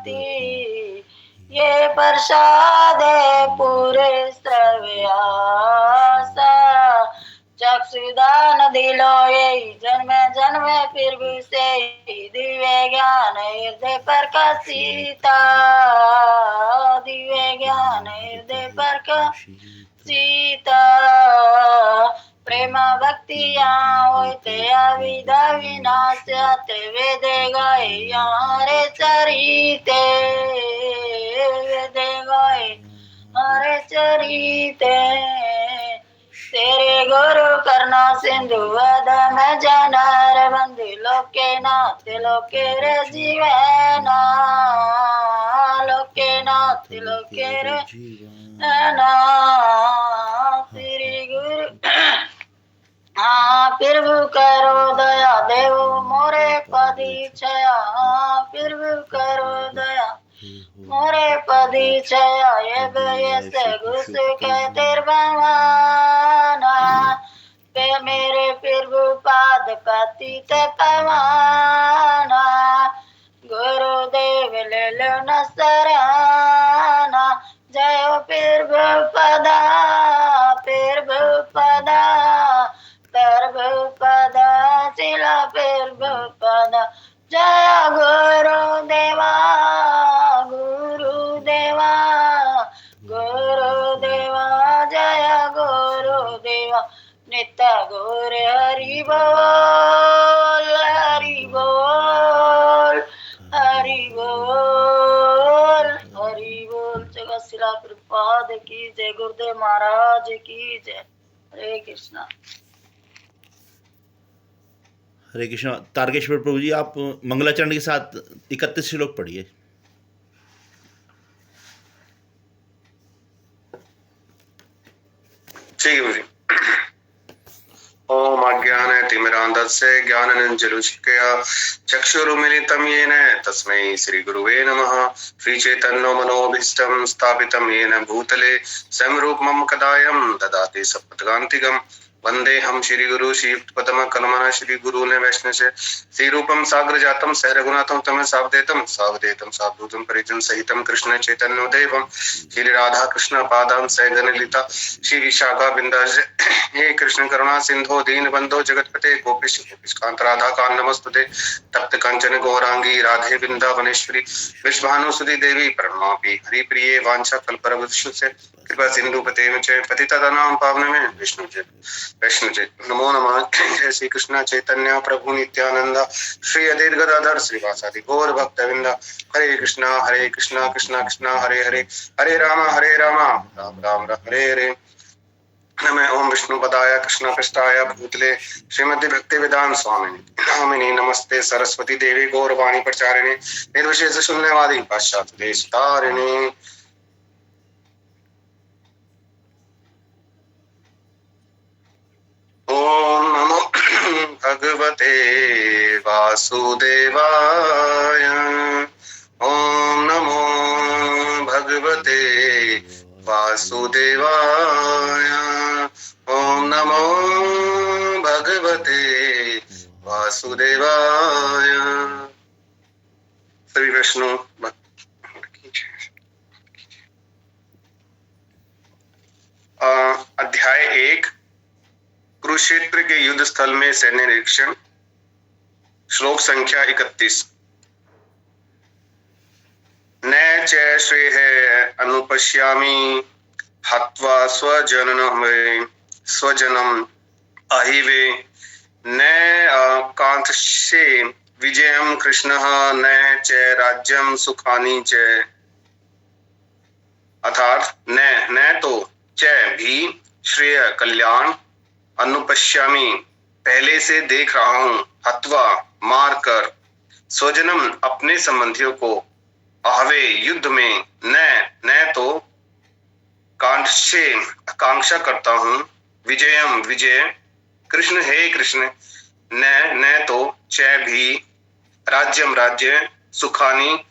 भक्ति ये प्रसाद पूरे श्रव्यासा चक्षुदान दिलो ये जन्म जन्म फिर भी से दिव्य ज्ञान हृदय प्रकाशिता दिव्य ज्ञान हृदय प्रकाशिता प्रेम भक्तिया होते अविदा विनाश ते वेदे गए यारे चरिते वेदे गए हरे चरिते तेरे गुरु करना सिंधु वदन जानर बंधु लोके नाथ लोके रे जीवना लोके नाथ लोके रे जीवना तेरे गुरु फिर भी करो दया देव मोरे पदी छया फिर भी करो दया मोरे पदी छया ये से घुस के तेर भवाना पे मेरे फिर भी पाद पतित पवाना गुरुदेव ले लो न सराना जय फिर भी पदा पदा शिला पदा जय गुरुदेवा गुरुदेवा गुरुदेवा जय गुरुदेवा नित्य गौर हरि बोल हरि बोल हरि बोल हरि बोल जगत शिला प्रभुपाद की जय गुरुदेव महाराज की जय हरे कृष्णा हरे कृष्णा। तारकेश्वर प्रभु जी, आप मंगलाचरण के साथ 31 श्लोक पढ़िए। ठीक है। ओम अज्ञानतिमिरान्धस्य ज्ञानाञ्जनशलाकया चक्षुरुन्मीलितं येन तस्मै श्रीगुरुवे नमः। श्रीचैतन्यो मनोभीष्टं स्थापितं येन भूतले स्वयं रूपं कदायं ददाति सत्पथगान्तिकम्। वन्देऽहं श्रीगुरु श्रीयुक्तपदकमलं श्रीगुरून् वैष्णवस्य श्रीरूपं साग्रजातं सहरघुनाथं तं सावधेतं सावधूतं परिजन सहितं कृष्ण चैतन्यदेवं श्रीराधा कृष्ण पादां सहगणललिता श्री विशाखा बिंदास हे कृष्ण करुणा सिंधो दीनबंधो जगतपते गोपीश कांत राधा कांत नमस्तुते तप्त कंचन गौरांगी राधे वृंदावनेश्वरी विश्वानुसुती देवी प्रणमामि हरिप्रिये वांछा कल्पतरुभ्यश्च से कृपा सिंधु पते पतितनां पावनमें वैष्णव नमो नमः। जय श्री कृष्ण चैतन्य प्रभु नित्यानंद श्री अद्वैत गदाधर श्रीवासादि गौर भक्तवृंद हरे कृष्णा कृष्णा कृष्णा हरे हरे हरे राम राम राम हरे हरे। नमः ओम विष्णु पदाय कृष्ण पृष्ठाय भूतले श्रीमद् भक्ति वेदांत स्वामिनि नामिनी नमस्ते सरस्वती देवी गौरवाणी प्रचारिणे निर्विशेष शून्यवादी पाश्चात्य देश तारिणे। ओम नमो भगवते वासुदेवाय ओम नमो भगवते वासुदेवाय ओम नमो भगवते वासुदेवाय। श्री विष्णु अध्याय 1 कुरुक्षेत्र के युद्ध स्थल में सैन्य निरीक्षण। श्लोक संख्या 31। न च श्रेय अनुपश्यामि हत्वा स्वजनम अहिवे न कांक्षे विजयम कृष्णः न च राज्यम सुखानि च। अर्थात न तो च भी श्रेय कल्याण अनुपश्यामी पहले से देख रहा हूं हत्वा मार कर स्वजनम अपने संबंधियों को आहवे युद्ध में न तो कांक्षा करता हूं विजयम विजय कृष्ण हे कृष्ण न तो च भी राज्यम राज्य सुखानी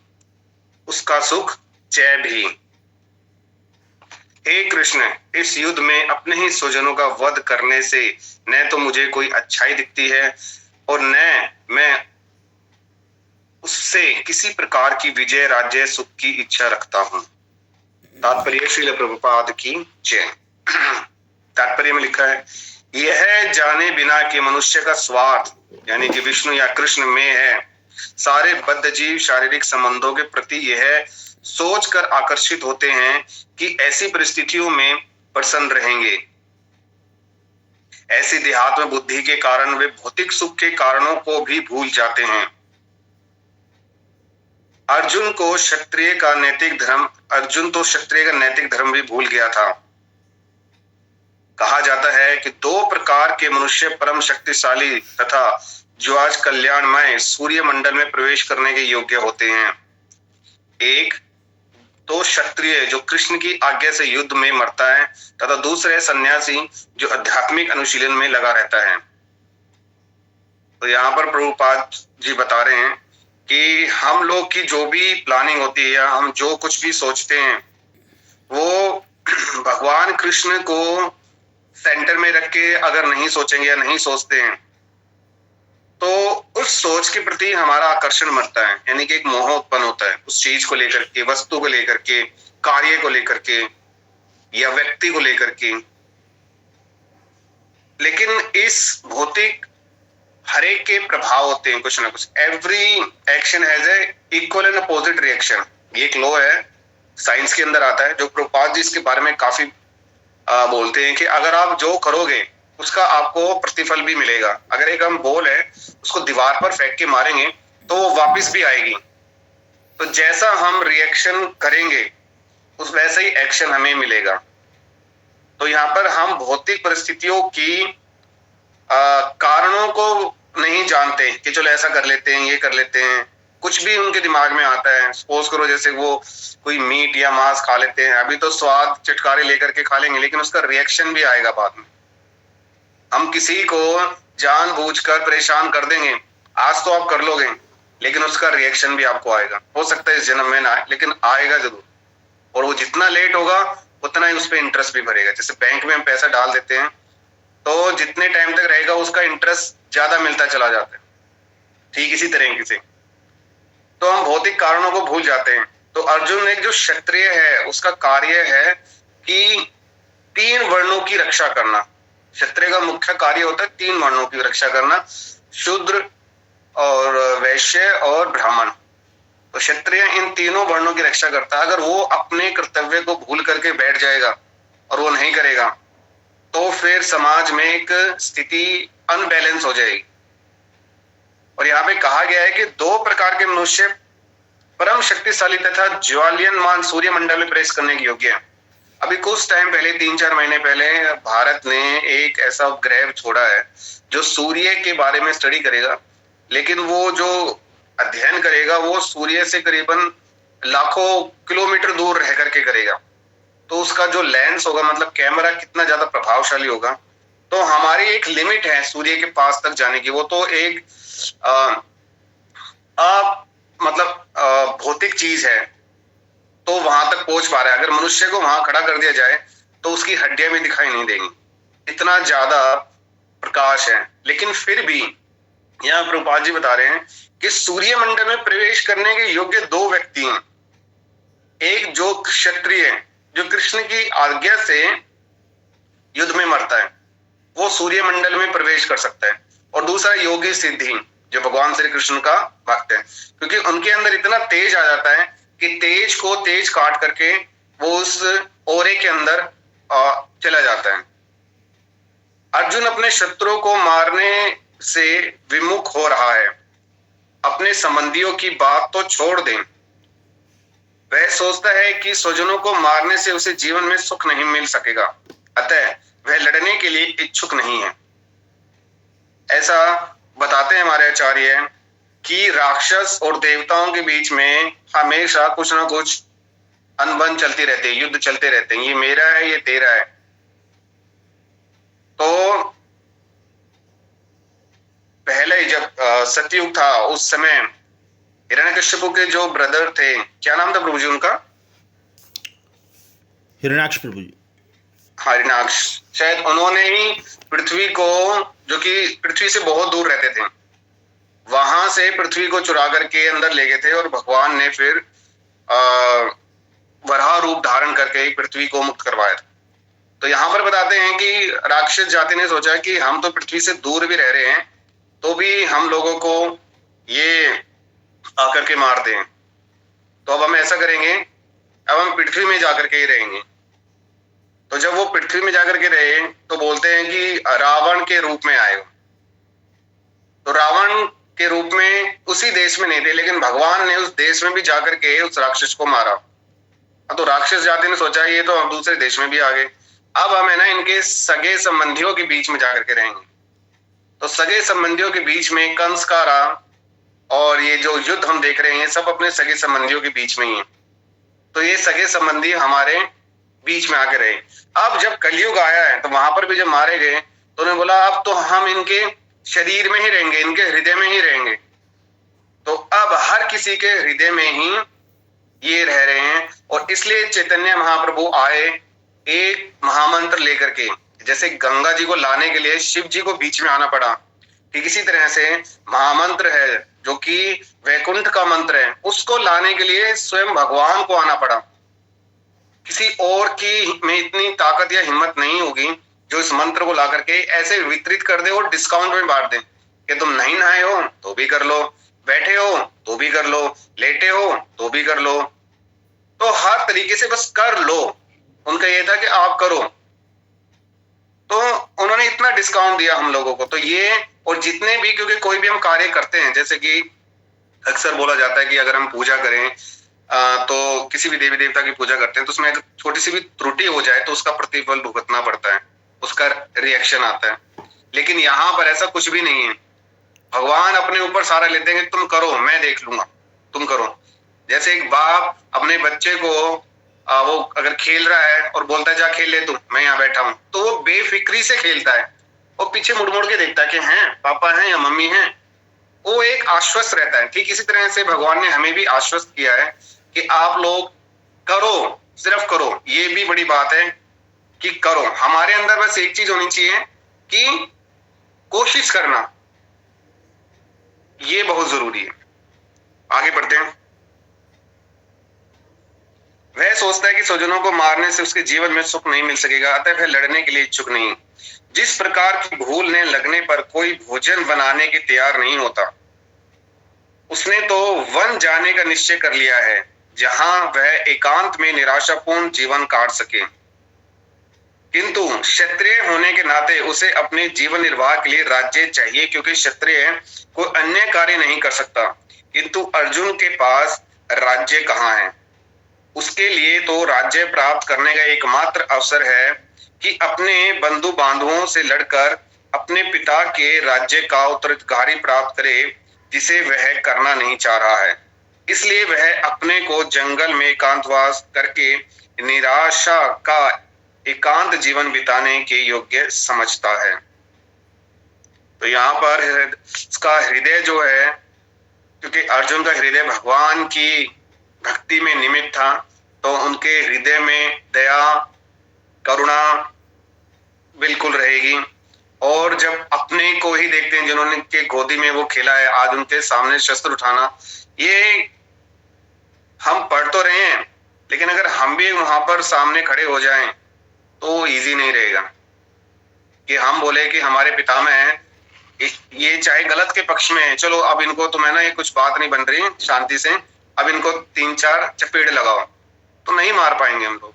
उसका सुख च भी। हे कृष्ण इस युद्ध में अपने ही स्वजनों का वध करने से न तो मुझे कोई अच्छाई दिखती है और न मैं से किसी प्रकार की विजय, राज्य, सुख की इच्छा रखता हूं। तात्पर्य श्रील प्रभुपाद की जय। तात्पर्य में लिखा है, यह जाने बिना कि मनुष्य का स्वार्थ यानी कि विष्णु या कृष्ण में है, सारे बद्ध जीव शारीरिक संबंधों के प्रति यह सोचकर आकर्षित होते हैं कि ऐसी परिस्थितियों में प्रसन्न रहेंगे। ऐसी देहात्म बुद्धि के कारण वे भौतिक सुख के कारणों को भी भूल जाते हैं। अर्जुन तो क्षत्रिय का नैतिक धर्म भी भूल गया था। कहा जाता है कि दो प्रकार के मनुष्य परम शक्तिशाली तथा जो आज कल्याणमय सूर्य मंडल में प्रवेश करने के योग्य होते हैं। एक तो क्षत्रिय जो कृष्ण की आज्ञा से युद्ध में मरता है तथा दूसरे सन्यासी जो आध्यात्मिक अनुशीलन में लगा रहता है। तो यहाँ पर प्रभुपाद जी बता रहे हैं कि हम लोग की जो भी प्लानिंग होती है या हम जो कुछ भी सोचते हैं वो भगवान कृष्ण को सेंटर में रख के अगर नहीं सोचेंगे या नहीं सोचते हैं तो उस सोच के प्रति हमारा आकर्षण मरता है, यानी कि एक मोह उत्पन्न होता है उस चीज को लेकर के, वस्तु को लेकर के, कार्य को लेकर के या व्यक्ति को लेकर के। लेकिन इस भौतिक हर एक के प्रभाव होते हैं कुछ ना कुछ। Every action has a equal and opposite reaction. ये एक लॉ है, साइंस के अंदर आता है, जो प्रभुपाद जी इसके बारे में काफी बोलते हैं कि अगर आप जो करोगे उसका आपको प्रतिफल भी मिलेगा। अगर एक हम बॉल है उसको दीवार पर फेंक के मारेंगे तो वो वापस भी आएगी। तो जैसा हम रिएक्शन करेंगे उस वैसा ही एक्शन हमें मिलेगा। तो यहाँ पर हम भौतिक परिस्थितियों की कारणों को नहीं जानते कि चलो ऐसा कर लेते हैं, ये कर लेते हैं, कुछ भी उनके दिमाग में आता है। सपोज करो जैसे वो कोई मीट या मांस खा लेते हैं, अभी तो स्वाद चटकारे लेकर के खा लेंगे लेकिन उसका रिएक्शन भी आएगा बाद में। हम किसी को जानबूझकर परेशान कर देंगे, आज तो आप कर लोगे लेकिन उसका रिएक्शन भी आपको आएगा। हो सकता है इस जन्म में ना आए लेकिन आएगा जरूर, और वो जितना लेट होगा उतना ही उस पर इंटरेस्ट भी भरेगा। जैसे बैंक में हम पैसा डाल देते हैं तो जितने टाइम तक रहेगा उसका इंटरेस्ट ज्यादा मिलता चला जाता है, ठीक इसी तरीके से। तो हम भौतिक कारणों को भूल जाते हैं। तो अर्जुन एक जो क्षत्रिय है उसका कार्य है कि 3 वर्णों की रक्षा करना। क्षत्रिय का मुख्य कार्य होता है 3 वर्णों की रक्षा करना, शूद्र और वैश्य और ब्राह्मण। तो क्षत्रिय इन तीनों वर्णों की रक्षा करता है। अगर वो अपने कर्तव्य को भूल करके बैठ जाएगा और वो नहीं करेगा तो फिर समाज में एक स्थिति अनबैलेंस हो जाएगी। और यहाँ पे कहा गया है कि 2 प्रकार के मनुष्य परम शक्तिशाली तथा ज्वाल्यमान सूर्य मंडल में प्रवेश करने के योग्य है। अभी कुछ टाइम पहले 3-4 महीने पहले भारत ने एक ऐसा उपग्रह छोड़ा है जो सूर्य के बारे में स्टडी करेगा, लेकिन वो जो अध्ययन करेगा वो सूर्य से करीबन लाखों किलोमीटर दूर रह करके करेगा। तो उसका जो लेंस होगा, मतलब कैमरा कितना ज्यादा प्रभावशाली होगा। तो हमारी एक लिमिट है सूर्य के पास तक जाने की, वो तो एक भौतिक चीज है तो वहां तक पहुंच पा रहा है। अगर मनुष्य को वहां खड़ा कर दिया जाए तो उसकी हड्डियां भी दिखाई नहीं देंगी, इतना ज्यादा प्रकाश है। लेकिन फिर भी यहाँ प्रभुपाद जी बता रहे हैं कि सूर्य मंडल में प्रवेश करने के योग्य 2 व्यक्ति हैं। एक जो क्षत्रिय जो कृष्ण की आज्ञा से युद्ध में मरता है वो सूर्य मंडल में प्रवेश कर सकता है, और दूसरा योगी सिद्धि जो भगवान श्री कृष्ण का भक्त है, क्योंकि उनके अंदर इतना तेज आ जाता है कि तेज को तेज काट करके वो उस ओरे के अंदर चला जाता है। अर्जुन अपने शत्रुओं को मारने से विमुख हो रहा है। अपने संबंधियों की बात तो छोड़ दें, वह सोचता है कि स्वजनों को मारने से उसे जीवन में सुख नहीं मिल सकेगा, अतः वह लड़ने के लिए इच्छुक नहीं है। ऐसा बताते हैं हमारे आचार्य कि राक्षस और देवताओं के बीच में हमेशा कुछ ना कुछ अनबन चलती रहती है, युद्ध चलते रहते हैं, ये मेरा है ये तेरा है। तो पहले जब सतयुग था उस समय हिरण्यकश्यप के जो ब्रदर थे, क्या नाम था प्रभु जी उनका? हिरण्याक्ष प्रभु जी। हिरण्याक्ष, शायद उन्होंने ही पृथ्वी को, जो कि पृथ्वी से बहुत दूर रहते थे, वहां से पृथ्वी को चुरा करके अंदर ले गए थे और भगवान ने फिर वराह रूप धारण करके पृथ्वी को मुक्त करवाया था। तो यहाँ पर बताते हैं कि राक्षस जाति ने सोचा कि हम तो पृथ्वी से दूर भी रह रहे हैं तो भी हम लोगों को ये आकर के मारते हैं, तो अब हम ऐसा करेंगे, अब हम पृथ्वी में जाकर के ही रहेंगे। तो जब वो पृथ्वी में जाकर के रहे तो बोलते हैं कि रावण के रूप में आए। तो रावण के रूप में उसी देश में नहीं थे, लेकिन भगवान ने उस देश में भी जाकर के उस राक्षस को मारा। तो राक्षस जाति ने सोचा ये तो हम दूसरे देश में भी आ गए, अब हम है ना इनके सगे संबंधियों के बीच में जाकर के रहेंगे। तो सगे संबंधियों के बीच में कंस का राम और ये जो युद्ध हम देख रहे हैं सब अपने सगे संबंधियों के बीच में ही है। तो ये सगे संबंधी हमारे बीच में आके रहे। अब जब कलयुग आया है तो वहां पर भी जब मारे गए तो उन्होंने बोला अब तो हम इनके शरीर में ही रहेंगे, इनके हृदय में ही रहेंगे। तो अब हर किसी के हृदय में ही ये रह रहे हैं। और इसलिए चैतन्य महाप्रभु आए एक महामंत्र लेकर के, जैसे गंगा जी को लाने के लिए शिव जी को बीच में आना पड़ा, ठीक इसी तरह से महामंत्र है जो कि वैकुंठ का मंत्र है, उसको लाने के लिए स्वयं भगवान को आना पड़ा। किसी और की में इतनी ताकत या हिम्मत नहीं होगी जो इस मंत्र को ला करके ऐसे वितरित कर दे और डिस्काउंट में बांट दे कि तुम नहीं नहाए हो तो भी कर लो, बैठे हो तो भी कर लो, लेटे हो तो भी कर लो, तो हर तरीके से बस कर लो। उनका ये था कि आप करो, तो उन्होंने इतना डिस्काउंट दिया हम लोगों को। तो ये और जितने भी, क्योंकि कोई भी हम कार्य करते हैं, जैसे कि अक्सर बोला जाता है कि अगर हम पूजा करें तो किसी भी देवी देवता की पूजा करते हैं तो उसमें छोटी सी भी त्रुटि हो जाए तो उसका प्रतिफल भुगतना पड़ता है, उसका रिएक्शन आता है। लेकिन यहाँ पर ऐसा कुछ भी नहीं है, भगवान अपने ऊपर सारा लेते हैं कि तुम करो मैं देख लूंगा, तुम करो। जैसे एक बाप अपने बच्चे को वो अगर खेल रहा है और बोलता है जा खेल ले तू, मैं यहाँ बैठा हूं, तो वो बेफिक्री से खेलता है और पीछे मुड़ मुड़ के देखता है कि हैं पापा हैं या मम्मी हैं, वो एक आश्वस्त रहता है। ठीक इसी तरह से भगवान ने हमें भी आश्वस्त किया है कि आप लोग करो, सिर्फ करो। ये भी बड़ी बात है कि करो। हमारे अंदर बस एक चीज होनी चाहिए कि कोशिश करना, ये बहुत जरूरी है। आगे बढ़ते हैं। वह सोचता है कि स्वजनों को मारने से उसके जीवन में सुख नहीं मिल सकेगा, अतः वह लड़ने के लिए इच्छुक नहीं। जिस प्रकार की भूल ने लगने पर कोई भोजन बनाने के तैयार नहीं होता, उसने तो वन जाने का निश्चय कर लिया है जहां वह एकांत में निराशापूर्ण जीवन काट सके। किंतु क्षत्रिय होने के नाते उसे अपने जीवन निर्वाह के लिए राज्य चाहिए, क्योंकि क्षत्रिय कोई अन्य कार्य नहीं कर सकता। किंतु अर्जुन के पास राज्य कहाँ है? उसके लिए तो राज्य प्राप्त करने का एकमात्र अवसर है कि अपने बंधु बांधवों से लड़कर अपने पिता के राज्य का उत्तराधिकारी प्राप्त करे, जिसे वह करना नहीं चाह रहा है। इसलिए वह अपने को जंगल में एकांतवास करके निराशा का एकांत जीवन बिताने के योग्य समझता है। तो यहाँ पर इसका हृदय जो है, क्योंकि अर्जुन का हृदय भगवान की भक्ति में निमित्त था, तो उनके हृदय में दया करुणा बिल्कुल रहेगी। और जब अपने को ही देखते हैं जिन्होंने के गोदी में वो खेला है, आज उनके सामने शस्त्र उठाना, ये हम पढ़ तो रहे हैं, लेकिन अगर हम भी वहां पर सामने खड़े हो जाएं तो इजी नहीं रहेगा कि हम बोले कि हमारे पितामह हैं, ये चाहे गलत के पक्ष में है, चलो अब इनको तो मैं ना ये कुछ बात नहीं बन रही शांति से, अब इनको 3-4 चपेड़ लगाओ, तो नहीं मार पाएंगे हम लोग।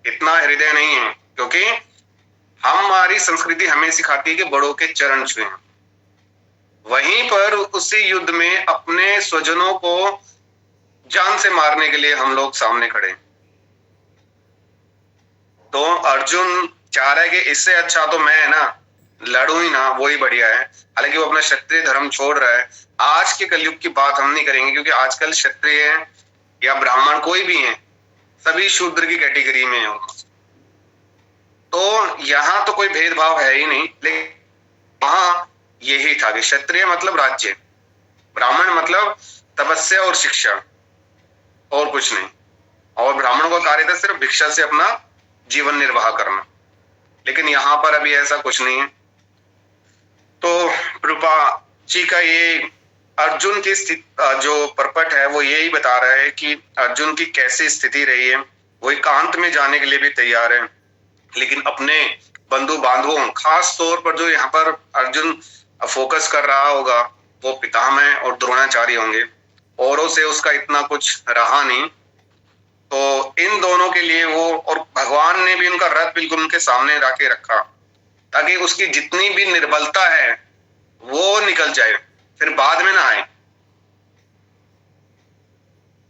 इतना हृदय नहीं है, क्योंकि हमारी संस्कृति हमें सिखाती है कि बड़ों के चरण छुएं। वहीं पर उसी युद्ध में अपने स्वजनों को जान से मारने के लिए हम लोग सामने खड़े। तो अर्जुन चाह रहा है कि इससे अच्छा तो मैं ना लड़ूं ही ना, वो ही बढ़िया है। हालांकि वो अपना क्षत्रिय धर्म छोड़ रहा है। आज के कलयुग की बात हम नहीं करेंगे, क्योंकि आजकल क्षत्रिय या ब्राह्मण कोई भी है, सभी शूद्र की कैटेगरी में है। तो यहाँ तो कोई भेदभाव है ही नहीं, लेकिन वहां यही था कि क्षत्रिय मतलब राज्य, ब्राह्मण मतलब तपस्या और शिक्षा, और कुछ नहीं। और ब्राह्मणों का कार्य था सिर्फ भिक्षा से अपना जीवन निर्वाह करना। लेकिन यहाँ पर अभी ऐसा कुछ नहीं है। तो प्रभुपाद जी का ये अर्जुन की जो परपट है वो यही बता रहा है कि अर्जुन की कैसी स्थिति रही है। वो एकांत में जाने के लिए भी तैयार है, लेकिन अपने बंधु बांधवों, खास तौर पर जो यहाँ पर अर्जुन फोकस कर रहा होगा वो पितामह और द्रोणाचार्य होंगे। औरों से उसका इतना कुछ रहा नहीं, तो इन दोनों के लिए वो, और भगवान ने भी उनका रथ बिल्कुल उनके सामने लाके रखा ताकि उसकी जितनी भी निर्बलता है वो निकल जाए, फिर बाद में ना आए।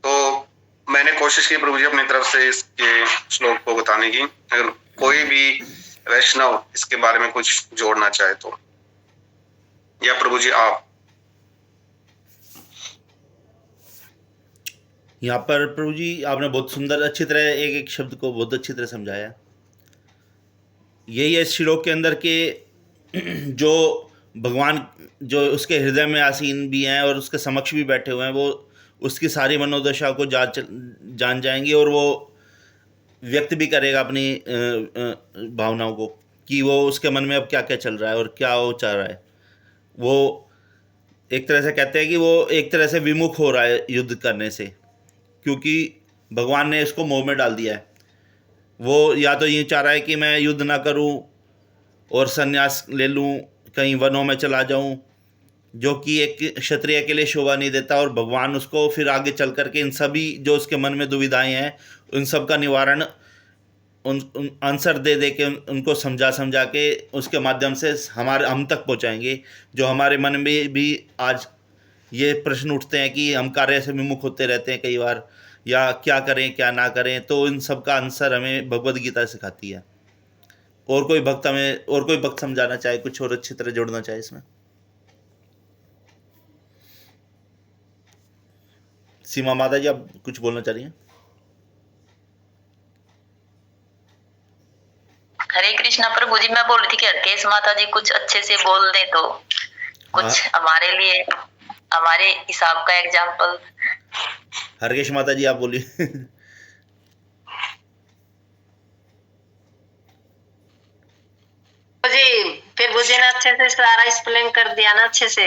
तो मैंने कोशिश की प्रभु जी अपनी तरफ से इसके श्लोक को बताने की। अगर कोई भी वैष्णव इसके बारे में कुछ जोड़ना चाहे तो, या प्रभु जी आप। यहाँ पर प्रभु जी आपने बहुत सुंदर, अच्छी तरह एक एक शब्द को बहुत अच्छी तरह समझाया। यही है श्लोक के अंदर के जो भगवान जो उसके हृदय में आसीन भी हैं और उसके समक्ष भी बैठे हुए हैं, वो उसकी सारी मनोदशा को जान जाएंगे और वो व्यक्त भी करेगा अपनी भावनाओं को कि वो उसके मन में अब क्या क्या चल रहा है और क्या वो चाह रहा है। वो एक तरह से कहते हैं कि वो एक तरह से विमुख हो रहा है युद्ध करने से, क्योंकि भगवान ने इसको मोह में डाल दिया है। वो या तो ये चाह रहा है कि मैं युद्ध ना करूं और संन्यास ले लूं, कहीं वनों में चला जाऊं, जो कि एक क्षत्रिय के लिए शोभा नहीं देता। और भगवान उसको फिर आगे चल कर के इन सभी जो उसके मन में दुविधाएं हैं उन सब का निवारण उन आंसर दे दे के उनको समझा के उसके माध्यम से हम तक पहुंचाएंगे। जो हमारे मन में भी आज ये प्रश्न उठते हैं कि हम कार्य से विमुख होते रहते हैं कई बार, या क्या करें क्या ना करें, तो इन सब का आंसर हमें भगवद गीता सिखाती है। और कोई भक्त समझाना चाहे कुछ और अच्छी तरह जोड़ना चाहे इसमें? सीमा माता जी आप कुछ बोलना चाह रही हैं? हरे कृष्णा प्रभु जी, मैं बोल रही थी कि हरकेश माता जी कुछ अच्छे से बोल दे तो कुछ हमारे लिए, हमारे हिसाब का एग्जाम्पल। हरकेश माता जी आप बोलिए। जी फिर मुझे ना अच्छे से सारा एक्सप्लेन कर दिया ना अच्छे से।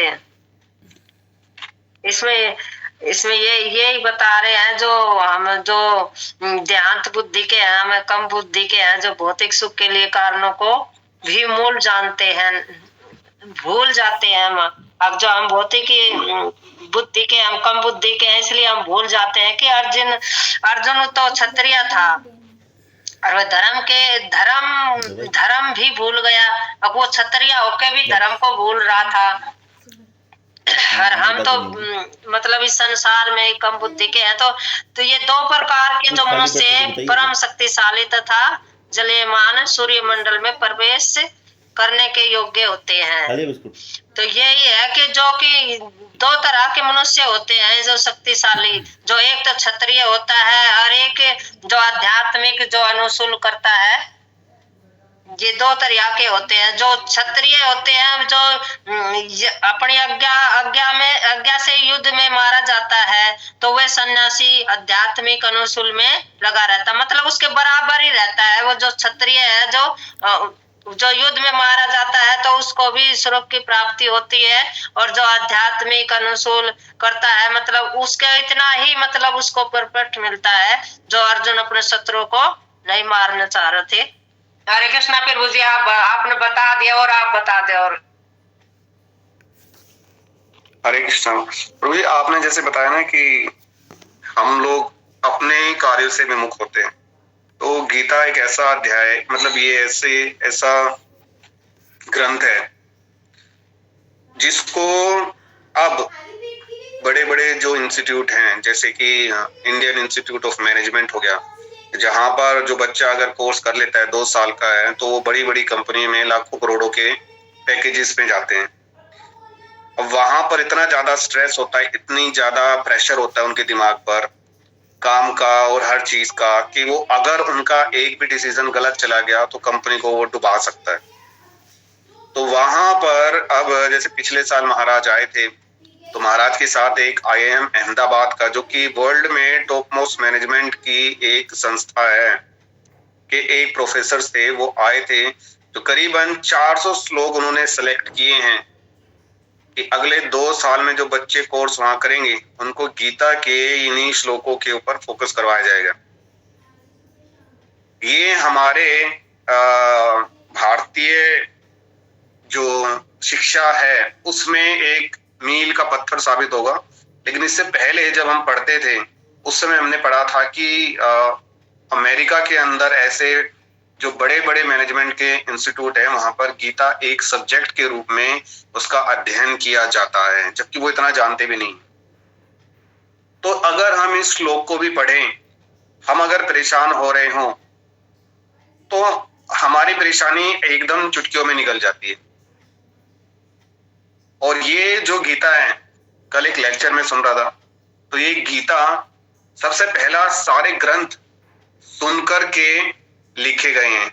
इसमें ये बता रहे हैं जो हम जो देहांत बुद्धि के हैं, हम कम बुद्धि के हैं, जो भौतिक सुख के लिए कारणों को भी मूल जानते हैं, भूल जाते हैं हम। अब जो हम भौतिक बुद्धि के, हम कम बुद्धि के हैं, इसलिए हम भूल जाते हैं कि अर्जुन तो क्षत्रिय था और वह धर्म भी भूल गया। अब वो क्षत्रिय होके भी धर्म को भूल रहा था। और हम तो मतलब इस संसार में कम बुद्धि के हैं। तो ये दो प्रकार के जो मनुष्य परम शक्तिशाली तथा जलयमान सूर्य मंडल में प्रवेश करने के योग्य होते हैं। तो यही है कि जो कि दो तरह के मनुष्य होते हैं जो शक्तिशाली, जो एक तो क्षत्रिय होता है और एक जो आध्यात्मिक जो अनुसूल करता है। ये दो तरह के होते हैं। जो क्षत्रिय होते हैं, जो अपनी आज्ञा से युद्ध में मारा जाता है, तो वह सन्यासी आध्यात्मिक अनुसूल में लगा रहता, मतलब उसके बराबर ही रहता है। वो जो क्षत्रिय है, जो युद्ध में मारा जाता है, तो उसको भी स्वर्ग की प्राप्ति होती है। और जो आध्यात्मिक अनुसूल करता है, मतलब उसके इतना ही मतलब उसको परफेक्ट मिलता है, जो अर्जुन अपने शत्रु को नहीं मारना चाह रहे थे। हरे कृष्णा प्रभु जी, आपने बता दिया और आप बता दे। और हरे कृष्णा प्रभु जी, आपने जैसे बताया ना कि हम लोग अपने ही कार्यों से विमुख होते हैं, तो गीता एक ऐसा अध्याय, मतलब ये ऐसा ग्रंथ है जिसको अब बड़े बड़े जो इंस्टीट्यूट हैं, जैसे कि इंडियन इंस्टीट्यूट ऑफ मैनेजमेंट हो गया, जहां पर जो बच्चा अगर कोर्स कर लेता है 2 साल का है, तो वो बड़ी बड़ी कंपनी में लाखों करोड़ों के पैकेजेस में जाते हैं। अब वहां पर इतना ज्यादा स्ट्रेस होता है, इतनी ज्यादा प्रेशर होता है उनके दिमाग पर काम का और हर चीज का, कि वो अगर उनका एक भी डिसीजन गलत चला गया तो कंपनी को वो डुबा सकता है। तो वहां पर अब जैसे पिछले साल महाराज आए थे, तो महाराज के साथ एक IIM अहमदाबाद का, जो कि वर्ल्ड में टॉप मोस्ट मैनेजमेंट की एक संस्था है, के एक प्रोफेसर थे, वो आए थे। तो करीबन 400 श्लोक उन्होंने सेलेक्ट किए हैं कि अगले 2 साल में जो बच्चे कोर्स वहां करेंगे उनको गीता के इन्हीं श्लोकों के ऊपर फोकस करवाया जाएगा। ये हमारे भारतीय जो शिक्षा है उसमें एक मील का पत्थर साबित होगा। लेकिन इससे पहले जब हम पढ़ते थे उस समय हमने पढ़ा था कि अमेरिका के अंदर ऐसे जो बड़े बड़े मैनेजमेंट के इंस्टीट्यूट है वहां पर गीता एक सब्जेक्ट के रूप में उसका अध्ययन किया जाता है, जबकि वो इतना जानते भी नहीं। तो अगर हम इस श्लोक को भी पढ़ें, हम अगर परेशान हो रहे हों तो हमारी परेशानी एकदम चुटकियों में निकल जाती है। और ये जो गीता है, कल एक लेक्चर में सुन रहा था, तो ये गीता सबसे पहला सारे ग्रंथ सुनकर के लिखे गए हैं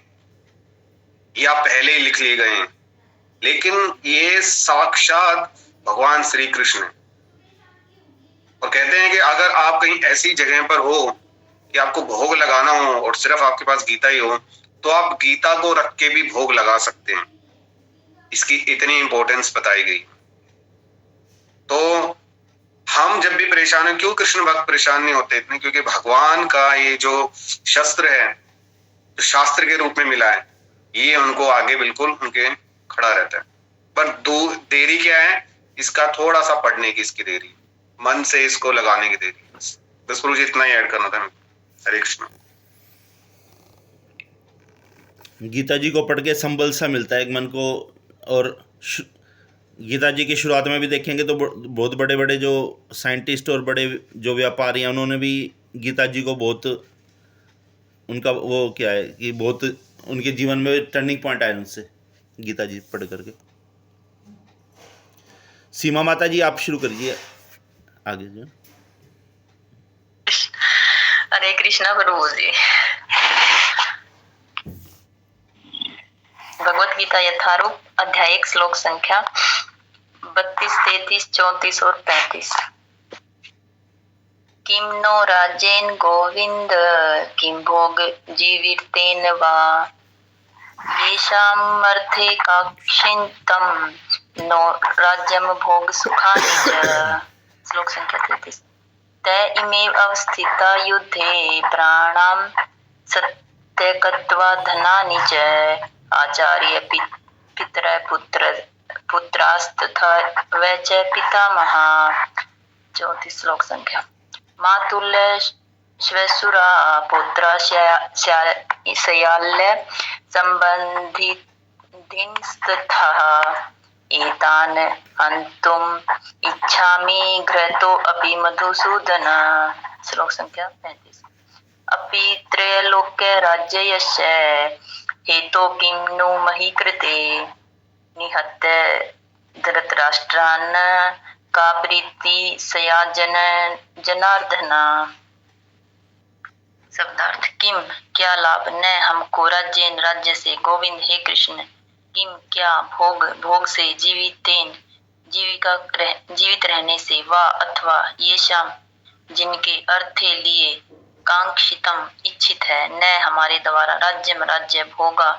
या पहले ही लिख लिए गए हैं, लेकिन ये साक्षात भगवान श्री कृष्ण है। और कहते हैं कि अगर आप कहीं ऐसी जगह पर हो कि आपको भोग लगाना हो और सिर्फ आपके पास गीता ही हो, तो आप गीता को रख के भी भोग लगा सकते हैं। इसकी इतनी इंपॉर्टेंस बताई गई। तो हम जब भी परेशान हैं, क्यों कृष्ण भक्त परेशान नहीं होते इतने? क्योंकि भगवान का ये जो शस्त्र है, जो शास्त्र के रूप में मिला है, ये उनको आगे बिल्कुल उनके खड़ा रहता है। पर देरी क्या है? इसका थोड़ा सा पढ़ने की इसकी देरी, मन से इसको लगाने की देरी। बस प्रभु जी इतना ही ऐड करना था। हरे कृष्ण। गीता जी को पढ़ के संबल सा मिलता है एक मन को। और गीता जी की शुरुआत में भी देखेंगे तो बहुत बड़े बड़े जो साइंटिस्ट और बड़े जो व्यापारी हैं उन्होंने भी गीता जी को बहुत, उनका वो क्या है कि बहुत उनके जीवन में टर्निंग पॉइंट आया उनसे गीता जी पढ़ करके। सीमा माता जी आप शुरू करिए आगे जो। हरे कृष्णा प्रभु जी। भगवत गीता यथारूप अध्याय 1 श्लोक संख्या 32, 33, 34 और 35। किम नो राजेन गोविंद किम भोग जीवितेन वा येषाम् अर्थे काक्षिन्तम् नो राज्यम भोग सुखानि च। श्लोक संख्या 33। त इमेव अवस्थिता युद्धे प्राणां सत्यकत्वा धनानि च आचार्य पितर पुत्रास्तथा व च पितामहा। 34 श्लोक संख्या। मातुल्य श्वशुरा पुत्रा शयाल्य संबंधितस्तथा एतान हन्तुम् इच्छामि घ्रतो अपि मधुसूदन। श्लोक संख्या 35। अपि त्रैलोक्य राज्यस्य हेतो किं नु मही कृते निहत्य धृतराष्ट्रान् का प्रीति सया जनार्दन। शब्दार्थ। किम क्या लाभ न हमको राज्येन राज्य से गोविंद हे कृष्ण, किम क्या भोग भोग से जीवित रहने से, वा अथवा ये शाम जिनके अर्थे लिए कांक्षितम इच्छित है, न हमारे द्वारा राज्य भोगा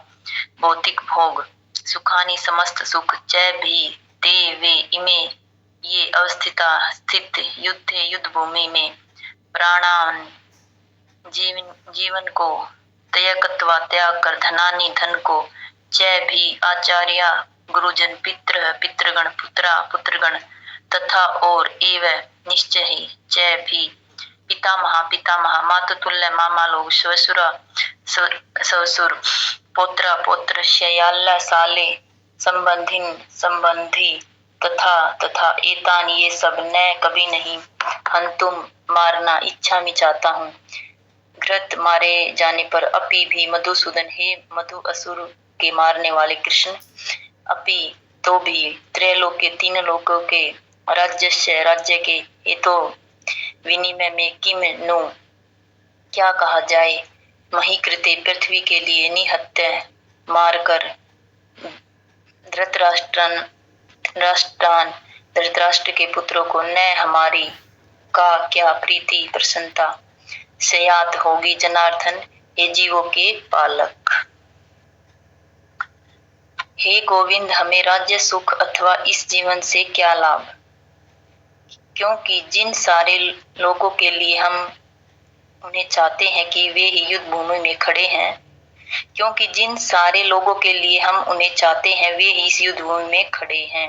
भौतिक भोग सुखानी समस्त सुख च भी ते वे इमे ये अवस्थिता स्थित युद्ध भूमि में प्राणान जीवन को त्यक्त्वा त्याग कर धनानि धन को च भी आचार्य गुरुजन पितृगण पुत्रगण तथा और एवं निश्चय ही च भी पितामह मातुल्य मामा लोग ससुर पौत्र शयाला साले संबंधी तथा एतान ये सब न कभी नहीं हंतुम मारना इच्छा में चाहता हूँ घृत मारे जाने पर अपि भी मधुसूदन हे मधु असुर के मारने वाले कृष्ण अपि तो भी त्रैलोक के 3 लोकों के राज्य के हेतु विनिमय में किम नु क्या कहा जाए मही कृते पृथ्वी के लिए निहत्य मारकर धृतराष्ट्र के पुत्रों को न हमारी का क्या प्रीति प्रसन्नता सयात होगी जनार्दन ये जीवों के पालक। हे गोविंद, हमें राज्य सुख अथवा इस जीवन से क्या लाभ, क्योंकि जिन सारे लोगों के लिए हम उन्हें चाहते हैं कि वे ही युद्ध भूमि में खड़े हैं, क्योंकि जिन सारे लोगों के लिए हम उन्हें चाहते हैं वे ही इस युद्ध भूमि में खड़े हैं।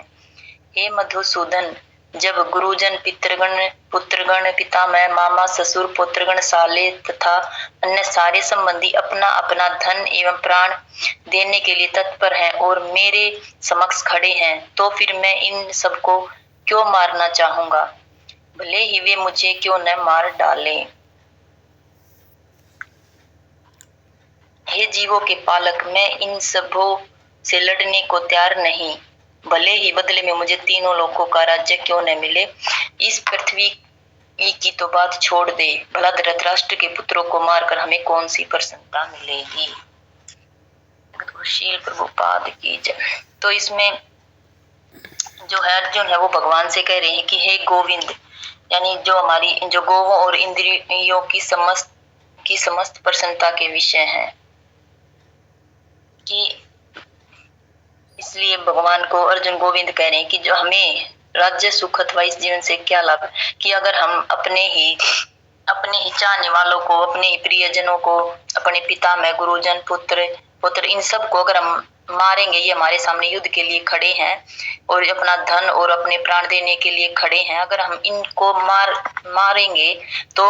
हे मधुसूदन, जब गुरुजन, पितृगण, पुत्रगण, पितामह, मामा, ससुर, पुत्रगण, साले तथा अन्य सारे संबंधी अपना अपना धन एवं प्राण देने के लिए तत्पर हैं और मेरे समक्ष खड़े हैं, तो फिर मैं इन सबको क्यों मारना चाहूंगा, भले ही वे मुझे क्यों न मार डालें। हे जीवों के पालक, मैं इन सबों से लड़ने को तैयार नहीं, भले ही बदले में मुझे तीनों लोगों का राज्य क्यों न मिले। इस पृथ्वी की तो बात छोड़ दे, भला धृतराष्ट्र के पुत्रों को मारकर हमें कौन सी प्रसन्नता मिलेगी। शील प्रभुपाद की जय। तो इसमें जो है अर्जुन है वो भगवान से कह रहे हैं कि हे गोविंद, यानी जो हमारी जो गोवों और इंद्रियों की समस्त प्रसन्नता के विषय हैं, कि इसलिए भगवान को अर्जुन गोविंद कह रहे हैं कि जो हमें राज्य सुख अथवा इस जीवन से क्या लाभ, कि अगर हम अपने ही चाहने वालों को, अपने ही प्रियजनों को, अपने पिता में गुरुजन, पुत्र इन सब को अगर हम मारेंगे, ये हमारे सामने युद्ध के लिए खड़े हैं और अपना धन और अपने प्राण देने के लिए खड़े हैं, अगर हम इनको मारेंगे तो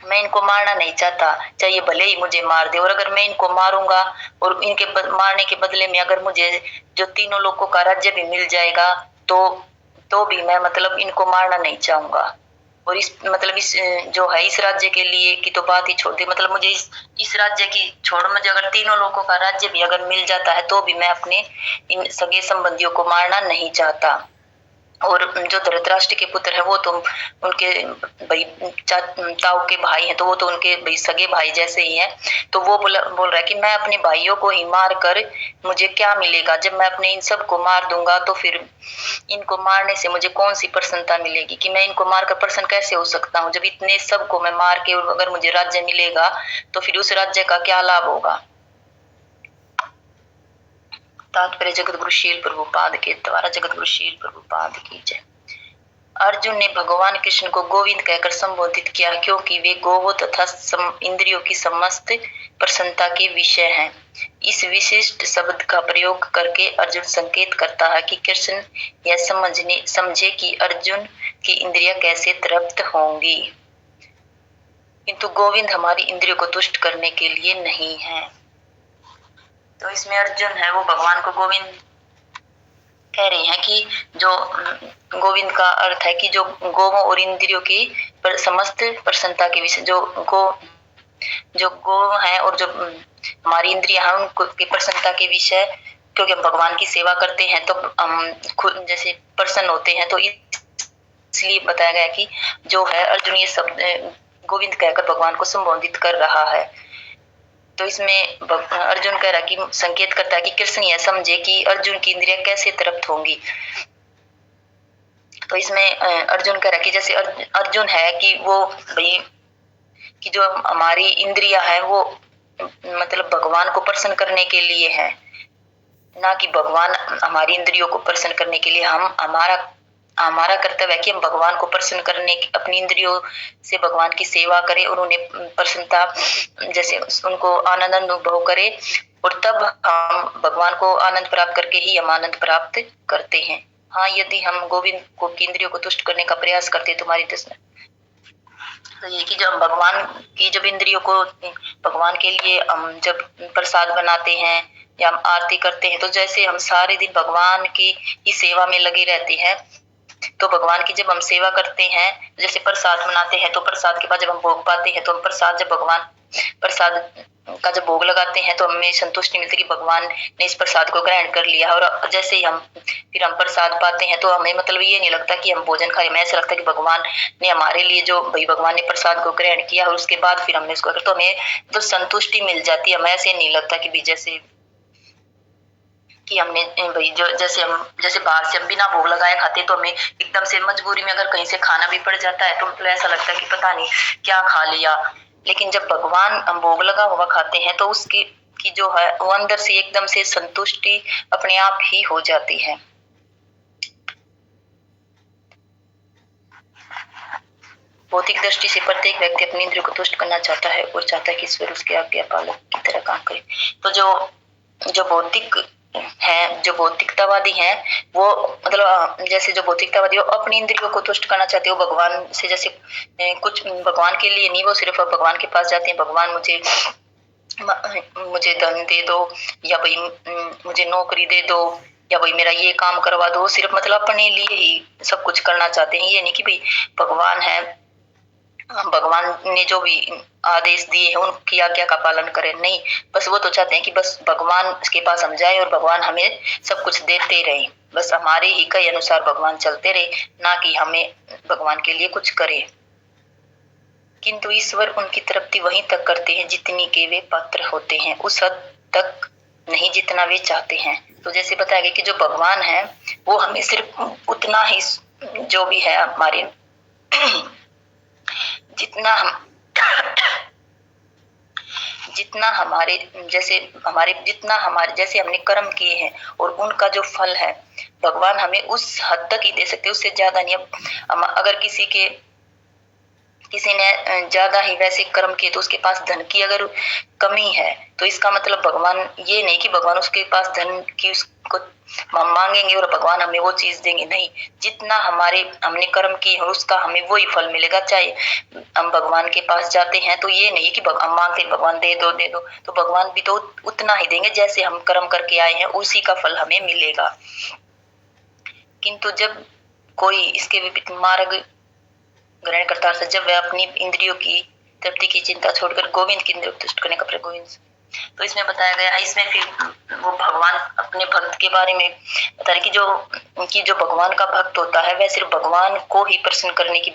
मैं इनको मारना नहीं चाहता, चाहे भले ही मुझे मार दे, और अगर मैं इनको मारूंगा और इनके मारने के बदले में अगर मुझे जो तीनों लोगों का राज्य भी मिल जाएगा तो भी मैं इनको मारना नहीं चाहूंगा। और इस जो है इस राज्य के लिए की तो बात ही छोड़ दी, मुझे इस राज्य की छोड़, मुझे अगर तीनों लोगों का राज्य भी अगर मिल जाता है तो भी मैं अपने इन सगे संबंधियों को मारना नहीं चाहता। और जो धृतराष्ट्र के पुत्र है वो तो उनके भाई ताऊ के भाई हैं, तो वो तो उनके भाई सगे भाई जैसे ही हैं, तो वो बोल रहा है कि मैं अपने भाइयों को ही मार कर मुझे क्या मिलेगा, जब मैं अपने इन सब को मार दूंगा तो फिर इनको मारने से मुझे कौन सी प्रसन्नता मिलेगी, कि मैं इनको मारकर प्रसन्न कैसे हो सकता हूँ, जब इतने सबको मैं मार के अगर मुझे राज्य मिलेगा तो फिर उस राज्य का क्या लाभ होगा। तात्पर्य जगतगुरु शील प्रभुपाद के द्वारा। जगतगुरु शील प्रभुपाद की जय। अर्जुन ने भगवान कृष्ण को गोविंद कहकर संबोधित किया, क्योंकि वे गोवों तथा इंद्रियों की समस्त प्रसन्नता के विषय हैं। इस विशिष्ट शब्द का प्रयोग करके अर्जुन संकेत करता है कि कृष्ण यह समझे कि अर्जुन की इंद्रियां कैसे तृप्त होंगी, किंतु गोविंद हमारी इंद्रियों को तुष्ट करने के लिए नहीं है। तो इसमें अर्जुन है वो भगवान को गोविंद कह रहे हैं कि जो गोविंद का अर्थ है कि जो गोवों और इंद्रियों की समस्त प्रसन्नता के विषय, जो गो है और जो हमारी इंद्रियां हैं उनकी प्रसन्नता के विषय, क्योंकि हम भगवान की सेवा करते हैं तो हम खुद जैसे प्रसन्न होते हैं, तो इसलिए बताया गया कि जो है अर्जुन ये शब्द गोविंद कहकर भगवान को संबोधित कर रहा है। तो इसमें अर्जुन कह रहा कि संकेत करता है कि कृष्ण यह समझे कि अर्जुन की इंद्रियां कैसे तृप्त होंगी। तो इसमें अर्जुन कह रहा कि जैसे अर्जुन है कि वो भाई कि जो हमारी इंद्रियां है वो भगवान को प्रसन्न करने के लिए है, ना कि भगवान हमारी इंद्रियों को प्रसन्न करने के लिए। हमारा कर्तव्य है कि हम भगवान को प्रसन्न करने की अपनी इंद्रियों से भगवान की सेवा करें और उन्हें प्रसन्नता जैसे उनको आनंद अनुभव करें, और तब हम भगवान को आनंद प्राप्त करके ही हम आनंद प्राप्त करते हैं। हाँ, यदि हम गोविंद को इंद्रियों को तुष्ट करने का प्रयास करते हैं तुम्हारी तो ये कि जब भगवान की जब इंद्रियों को भगवान के लिए हम जब प्रसाद बनाते हैं या हम आरती करते हैं, तो जैसे हम सारे दिन भगवान की ही सेवा में लगे रहते हैं, तो भगवान की जब हम सेवा करते हैं, जैसे प्रसाद बनाते हैं, तो प्रसाद के बाद जब हम भोग पाते हैं, तो हम जब भगवान प्रसाद का जब भोग लगाते हैं तो हमें संतुष्टि मिलती है कि भगवान ने इस प्रसाद को ग्रहण कर लिया। और जैसे ही हम प्रसाद पाते हैं तो हमें ये नहीं लगता कि हम भोजन खा रहे, हमें ऐसा लगता है कि भगवान ने हमारे लिए जो भगवान ने प्रसाद को ग्रहण किया और उसके बाद फिर हमने इसको, तो हमें तो संतुष्टि मिल जाती है। हमें ऐसे नहीं लगता कि जैसे कि हमने जैसे बाहर से हम बिना भोग लगाए खाते, तो हमें एकदम से मजबूरी में अगर कहीं से खाना भी पड़ जाता है तो ऐसा लगता है कि पता नहीं क्या खा लिया। लेकिन जब भगवान हम भोग लगा हुआ खाते हैं तो उसकी की जो है वो अंदर से एकदम से संतुष्टि अपने आप ही हो जाती है। भौतिक दृष्टि से प्रत्येक व्यक्ति अपनी इंद्रियों को तुष्ट करना चाहता है और चाहता है कि ईश्वर उसके आज्ञा पालक की तरह काम करे। तो जो भौतिक है, जो भौतिकतावादी हैं, वो मतलब जैसे जो भौतिकतावादी वो अपनी इंद्रियों को तुष्ट करना चाहते हो भगवान से, जैसे कुछ भगवान के लिए नहीं, वो सिर्फ भगवान के पास जाते हैं, भगवान मुझे धन दे दो, या भाई मुझे नौकरी दे दो, या भाई मेरा ये काम करवा दो। सिर्फ मतलब अपने लिए ही सब कुछ करना चाहते हैं। ये नहीं कि भाई भगवान है, भगवान ने जो भी आदेश दिए हैं उनकी आज्ञा का पालन करें, नहीं, बस वो तो चाहते हैं कि बस भगवान के पास हम जाए और भगवान हमें सब कुछ देते रहे, बस हमारे ही कई अनुसार भगवान चलते रहे, ना कि हमें भगवान के लिए कुछ करे। किंतु ईश्वर उनकी तृप्ति वहीं तक करते हैं जितनी के वे पात्र होते हैं, उस हद तक नहीं जितना वे चाहते हैं। तो जैसे बताया गया कि जो भगवान है वो हमें सिर्फ उतना ही जो भी है हमारे जितना हमारे जैसे हमने कर्म किए हैं और उनका जो फल है भगवान हमें उस हद तक ही दे सकते, उससे ज्यादा नहीं। अब अगर किसी ने ज्यादा ही वैसे कर्म किए तो उसके पास धन की अगर कमी है तो इसका मतलब भगवान ये नहीं कि भगवान उसके पास धन की उसको हम मांगेंगे और भगवान हमें वो चीज देंगे, नहीं, जितना हमने कर्म किए हैं उसका हमें वही फल मिलेगा। चाहे हम भगवान के पास जाते हैं तो ये नहीं कि हम मांगते हैं भगवान दे दो, तो भगवान भी तो उतना ही देंगे जैसे हम कर्म करके आए हैं उसी का फल हमें मिलेगा। किंतु जब कोई इसके विपरीत मार्ग ग्रहण करता है, जब वह अपनी इंद्रियों की तृप्ति की चिंता छोड़कर गोविंद की इंद्रियों को तुष्ट करने का गोविंद, तो इसमें बताया गया है, इसमें फिर वो भगवान अपने भक्त के बारे में बता रहे कि जो भगवान का भक्त होता है वह सिर्फ भगवान को ही प्रसन्न करने की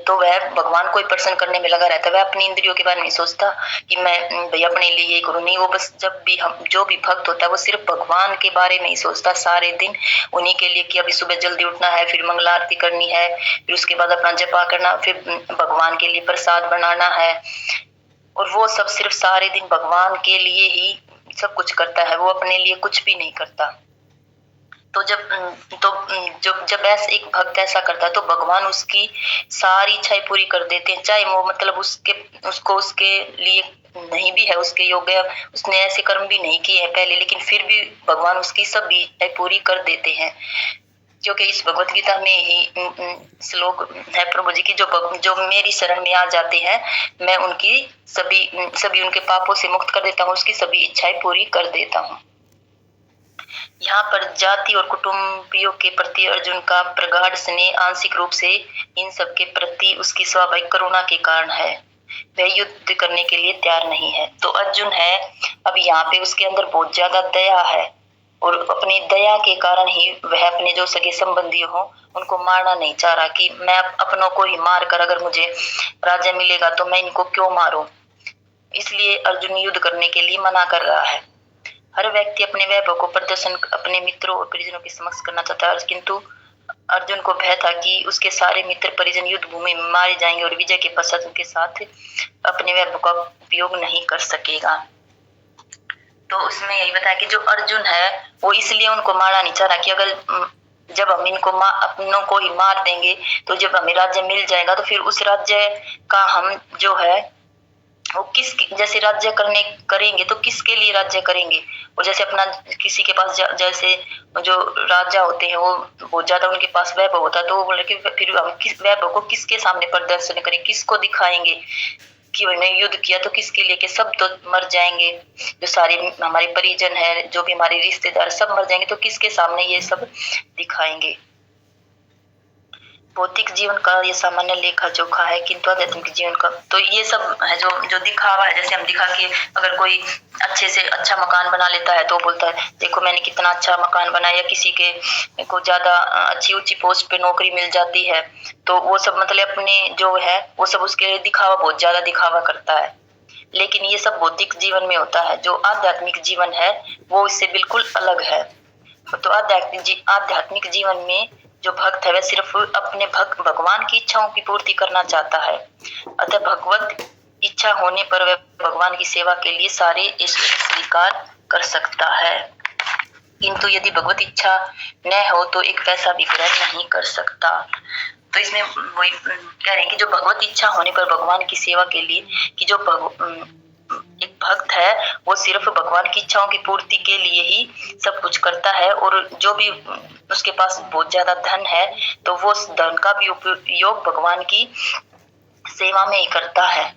तो वह भगवान को ही प्रसन्न करने में लगा रहता है। वह अपनी इंद्रियों के बारे में नहीं सोचता कि मैं भैया अपने लिए ये करूँ, नहीं, वो बस जब भी जो भी भक्त होता है वो सिर्फ भगवान के बारे में ही सोचता सारे दिन, उन्हीं के लिए कि अभी सुबह जल्दी उठना है, फिर मंगला आरती करनी है, फिर उसके बाद अपना जपा करना, फिर भगवान के लिए प्रसाद बनाना है, और वो सब सिर्फ सारे दिन भगवान के लिए ही सब कुछ करता है, वो अपने लिए कुछ भी नहीं करता। तो जब ऐसा एक भक्त ऐसा करता है तो भगवान उसकी सारी इच्छाएं पूरी कर देते हैं, चाहे वो मतलब उसको उसके लिए नहीं भी है उसके योग्य, उसने ऐसे कर्म भी नहीं किए हैं पहले, लेकिन फिर भी भगवान उसकी सभी इच्छाएं पूरी कर देते हैं। क्योंकि इस भगवत गीता में ही श्लोक है प्रभु जी की, जो मेरी शरण में आ जाते हैं मैं उनकी सभी उनके पापों से मुक्त कर देता हूँ, उसकी सभी इच्छाएं पूरी कर देता हूँ। यहाँ पर जाति और कुटुंबियों के प्रति अर्जुन का प्रगाढ़ स्नेह आंशिक रूप से इन सब के प्रति उसकी स्वाभाविक करुणा के कारण है, वह युद्ध करने के लिए तैयार नहीं है। तो अर्जुन है अब यहाँ पे उसके अंदर बहुत ज्यादा दया है, और अपनी दया के कारण ही वह अपने जो सगे संबंधी हो उनको मारना नहीं चाह रहा कि मैं अपनों को ही मार कर अगर मुझे राज्य मिलेगा तो मैं इनको क्यों मारूं, इसलिए अर्जुन युद्ध करने के लिए मना कर रहा है। हर व्यक्ति अपने वैभव को प्रदर्शन अपने मित्रों और परिजनों के समक्ष करना चाहता है, किंतु अर्जुन को भय था कि उसके सारे मित्र परिजन युद्ध भूमि में मारे जाएंगे और विजय के पश्चात उनके साथ अपने वैभव का उपयोग नहीं कर सकेगा। तो उसमें यही बताया कि जो अर्जुन है वो इसलिए उनको मारना नहीं चाह रहा कि अगर जब हम इनको अपनों को ही मार देंगे तो जब हमें राज्य मिल जाएगा तो फिर उस राज्य का हम जो है वो जैसे राज्य करेंगे तो किसके लिए राज्य करेंगे, और जैसे अपना किसी के पास जैसे जो राजा होते हैं वो बहुत ज्यादा उनके पास वैभव होता है, तो वो बोले कि फिर हम किस वैभव को किसके सामने प्रदर्शन करें, किसको दिखाएंगे कि मैंने युद्ध किया, तो किसके लिए, कि सब तो मर जाएंगे, जो सारे हमारे परिजन है, जो भी हमारे रिश्तेदार सब मर जाएंगे, तो किसके सामने ये सब दिखाएंगे। भौतिक जीवन का ये सामान्य लेखा जोखा है, किंतु आध्यात्मिक जीवन का तो ये सब है जो दिखावा है। जैसे हम दिखा के अगर कोई अच्छे से अच्छा मकान बना लेता है तो बोलता है देखो मैंने कितना अच्छा मकान बनाया, या किसी के को ज्यादा अच्छी ऊंची पोस्ट पे नौकरी मिल जाती है तो वो सब मतलब अपने जो है वो सब उसके दिखावा, बहुत ज्यादा दिखावा करता है। लेकिन ये सब भौतिक जीवन में होता है, जो आध्यात्मिक जीवन है वो इससे बिल्कुल अलग है। तो आध्यात्मिक जीवन में जो भक्त है वह सिर्फ अपने भगवान की इच्छाओं की पूर्ति करना चाहता है। अतः भगवत इच्छा होने पर वह भगवान की सेवा के लिए सारे ऐश्वर्य स्वीकार कर सकता है, किंतु यदि भगवत इच्छा न हो तो एक पैसा भी ग्रहण नहीं कर सकता। तो इसमें वही कह रहे हैं कि जो भगवत इच्छा होने पर भगवान की सेवा के लिए कि जो एक भक्त है वो सिर्फ भगवान की इच्छाओं की पूर्ति के लिए ही सब कुछ करता है, और जो भी उसके पास बहुत ज्यादा धन है तो वो उस धन का भी उपयोग भगवान की सेवा में ही करता है।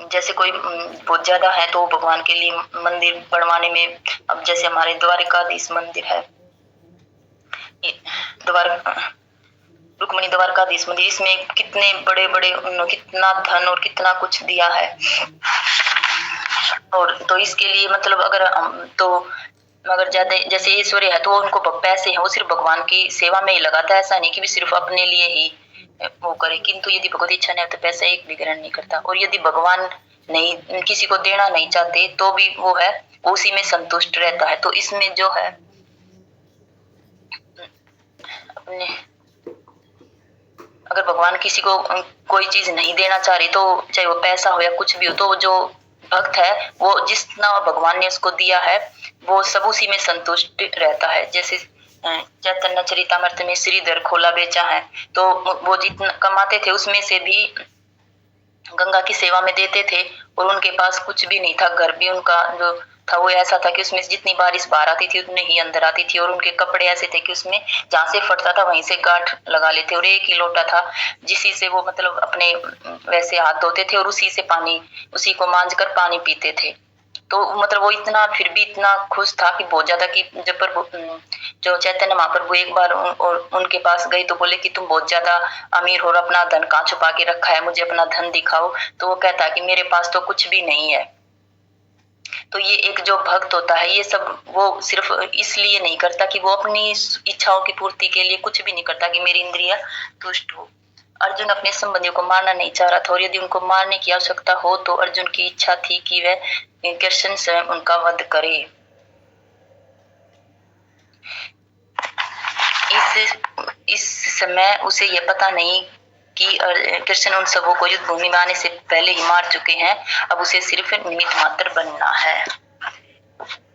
जैसे कोई बहुत ज्यादा है तो भगवान के लिए मंदिर बनवाने में, अब जैसे हमारे द्वारकाधीश मंदिर है, रुक्मिणी द्वारकाधीश मंदिर, इसमें कितने बड़े बड़े कितना धन और कितना कुछ दिया है। और तो इसके लिए मतलब अगर ज्यादा जैसे ऐश्वर्य है तो उनको पैसे हैं वो सिर्फ भगवान की सेवा में ही लगाता है, ऐसा नहीं कि भी सिर्फ अपने लिए ही वो करे। किंतु यदि भगवत इच्छा नहीं है तो पैसा एक भी ग्रहण नहीं करता, और यदि भगवान नहीं किसी को देना नहीं चाहते तो भी वो है उसी में संतुष्ट रहता है। तो इसमें जो है अपने अगर भगवान किसी को कोई चीज नहीं देना चाह रहे तो चाहे वो पैसा हो या कुछ भी हो, तो जो भक्त है वो जितना भगवान ने उसको दिया है वो सब उसी में संतुष्ट रहता है। जैसे चैतन्य चरितामृत में श्रीधर खोला बेचा है तो वो जितना कमाते थे उसमें से भी गंगा की सेवा में देते थे, और उनके पास कुछ भी नहीं था, घर भी उनका जो था वो ऐसा था कि उसमें जितनी बारिश बाहर आती थी उतनी ही अंदर आती थी, और उनके कपड़े ऐसे थे कि उसमें जहाँ से फटता था वहीं से गांठ लगा लेते, और एक ही लोटा था जिसी से वो मतलब अपने वैसे हाथ धोते थे और उसी से पानी उसी को मांझ कर पानी पीते थे। तो मतलब वो इतना फिर भी इतना खुश था कि बहुत ज्यादा कि जब प्रभु जो चैतन्य महाप्रभु एक बार उनके पास गए तो बोले कि तुम बहुत ज्यादा अमीर हो और अपना धन कहाँ छुपा के रखा है, मुझे अपना धन दिखाओ। तो वो कहता है कि मेरे पास तो कुछ भी नहीं है। तो ये एक जो भक्त होता है ये सब वो सिर्फ इसलिए नहीं करता कि वो अपनी इच्छाओं की पूर्ति के लिए कुछ भी नहीं करता कि मेरी इंद्रिया तुष्ट हो। अर्जुन अपने संबंधियों को मारना नहीं चाह रहा था, और यदि उनको मारने की आवश्यकता हो तो अर्जुन की इच्छा थी कि वह कृष्ण स्वयं उनका वध करे। इस समय उसे यह पता नहीं कि कृष्ण उन सबों को युद्ध भूमि में आने से पहले ही मार चुके हैं, अब उसे सिर्फ निमित्त मात्र बनना है।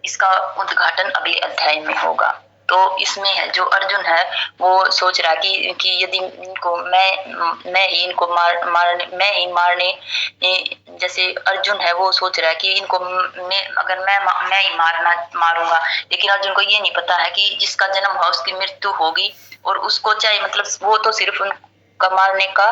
इसका उद्घाटन अगले अध्याय में होगा। तो इसमें है जो अर्जुन है वो सोच रहा कि यदि इनको मैं ही इनको मारने जैसे अर्जुन है वो सोच रहा है कि इनको मैं ही मारूंगा, लेकिन अर्जुन को ये नहीं पता है कि जिसका जन्म हुआ उसकी मृत्यु होगी, और उसको चाहे मतलब वो तो सिर्फ का मारने का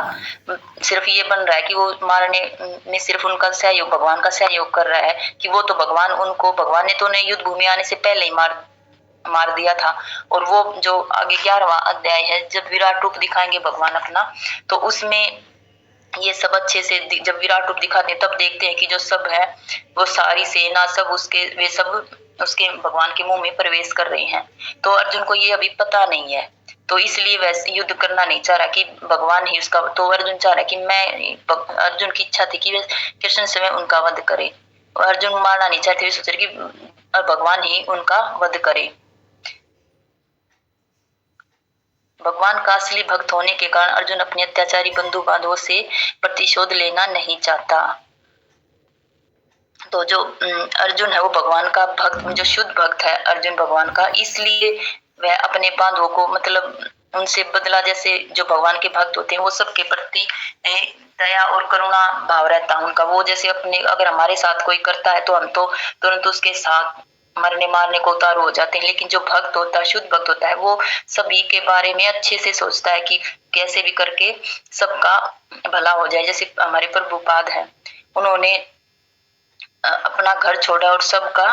सिर्फ ये बन रहा है कि वो मारने में सिर्फ उनका सहयोग भगवान का सहयोग कर रहा है कि वो तो भगवान ने तो उन्हें युद्ध भूमि आने से पहले ही मार दिया था। और वो जो आगे 11वां अध्याय है जब विराट रूप दिखाएंगे भगवान अपना, तो उसमें ये सब अच्छे से जब विराट रूप दिखाते हैं तब देखते हैं कि जो सब है वो सारी सेना सब वे सब उसके भगवान के मुंह में प्रवेश कर रहे हैं। तो अर्जुन को ये अभी पता नहीं है, तो इसलिए वैसे युद्ध करना नहीं चाह रहा कि भगवान ही उसका, तो अर्जुन चाह रहा कि अर्जुन की इच्छा थी कि वे कृष्ण स्वयं उनका वध करे। अर्जुन मारना नहीं चाहते, सोच रहे कि भगवान ही उनका वध करे। भगवान का असली भक्त होने के कारण अर्जुन अपने अत्याचारी बंधु बांधवों से प्रतिशोध लेना नहीं चाहता। तो जो अर्जुन है वो भगवान का भक्त, जो शुद्ध भक्त है अर्जुन भगवान का, इसलिए वह अपने बांधवों को मतलब उनसे बदला, जैसे जो भगवान के भक्त होते हैं वो सबके प्रति दया और करुणा भाव रहता है उनका। वो जैसे अपने अगर हमारे साथ कोई करता है तो हम तो तुरंत उसके साथ मारने को उतारू हो जाते हैं, लेकिन जो भक्त होता है शुद्ध भक्त होता है वो सभी के बारे में अच्छे से सोचता है कि कैसे भी करके सबका भला हो जाए। जैसे हमारे प्रभुपाद है, उन्होंने अपना घर छोड़ा और सबका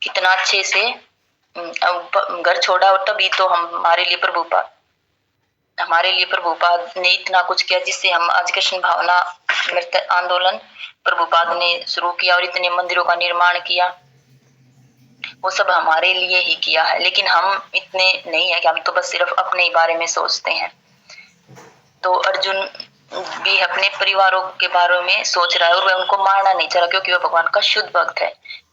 कितना अच्छे से घर छोड़ा, और तभी तो हमारे लिए प्रभुपाद ने इतना कुछ किया जिससे हम आज कृष्ण भावना आंदोलन प्रभुपाद ने शुरू किया और इतने मंदिरों का निर्माण किया, वो सब हमारे लिए ही किया है। लेकिन हम इतने नहीं है कि हम तो बस सिर्फ अपने ही बारे में सोचते हैं। तो अर्जुन भी अपने परिवारों के बारे में सोच रहा है और वह उनको मारना नहीं चाह रहा क्योंकि वह भगवान का शुद्ध भक्त है।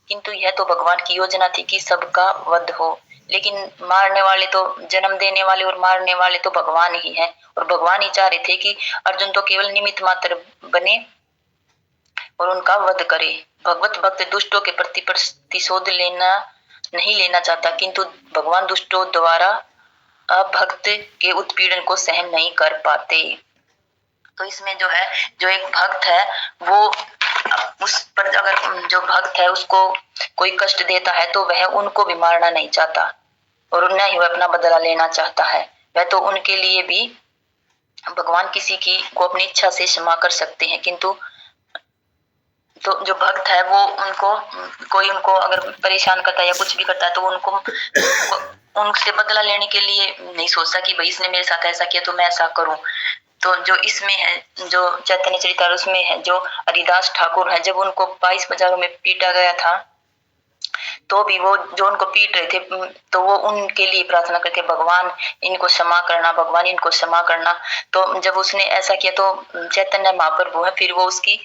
किंतु यह तो भगवान की योजना थी कि सबका वध हो, लेकिन मारने वाले तो जन्म देने वाले और मारने वाले तो भगवान ही है, और भगवान ही चाह रहे थे कि अर्जुन तो केवल निमित्त मात्र बने और उनका वध करे। भगवत भक्त दुष्टों के प्रति प्रतिशोध नहीं लेना चाहता, किंतु भगवान दुष्टों द्वारा अभक्त के उत्पीड़न को सहन नहीं कर पाते। तो इसमें जो है, जो एक भक्त है वो उस पर अगर जो भक्त है उसको कोई कष्ट देता है तो वह उनको भी मारना नहीं चाहता और न ही वह अपना बदला लेना चाहता है। वह तो उनके लिए भी भगवान किसी की को अपनी इच्छा से क्षमा कर सकते हैं, किंतु तो जो भक्त है वो कोई उनको अगर परेशान करता है या कुछ भी करता है तो उनसे बदला लेने के लिए नहीं सोचता कि भाई इसने मेरे साथ ऐसा किया तो मैं ऐसा करूं। तो जो इसमें है, जो चैतन्य चरितामृत उसमें है, जो हरिदास ठाकुर है, जब उनको 22 बाजारों में पीटा गया था तो भी वो जो उनको पीट रहे थे तो वो उनके लिए प्रार्थना करते, भगवान इनको क्षमा करना, भगवान इनको क्षमा करना। तो जब उसने ऐसा किया तो चैतन्य महाप्रभु है, फिर वो उसकी